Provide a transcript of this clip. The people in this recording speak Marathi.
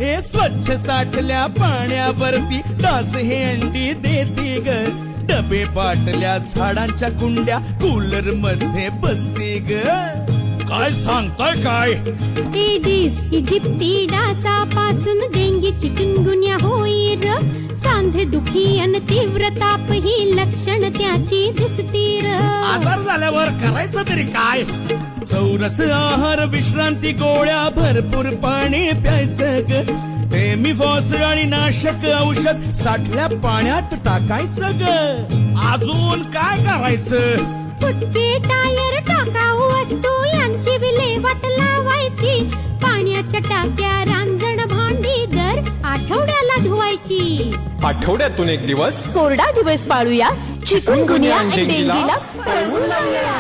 हे स्वच्छ साठल्या पाण्यावरती डास हे अंडी देते ग. डबे बाटल्या झाडांच्या कुंड्या कूलर मध्ये बसते ग. काय सांगताय काय? एडिस इजिप्ती डासापासून डेंगी चिकनगुन्या होईल. सांधे दुखी अन तीव्र ताप ही लक्षण त्याची दिसतील. आजार झाल्यावर करायचं तरी काय? चौरस आहार, विश्रांती, गोळ्या, भरपूर पाणी प्यायचं ग. फेमिफॉस आणि नाशक औषध साठल्या पाण्यात टाकायचं ग. अजून काय करायचं? फुटके टायर, टाकाऊ वस्तू यांची विल्हेवाट लावायची. पाण्याच्या टाक्या, रांजण, भांडी दर आठवड्याला धुवायची. आठवड्यातून एक दिवस कोरडा दिवस पाळूया. चिकनगुनिया आणि डेंगीला पळवून लावूया.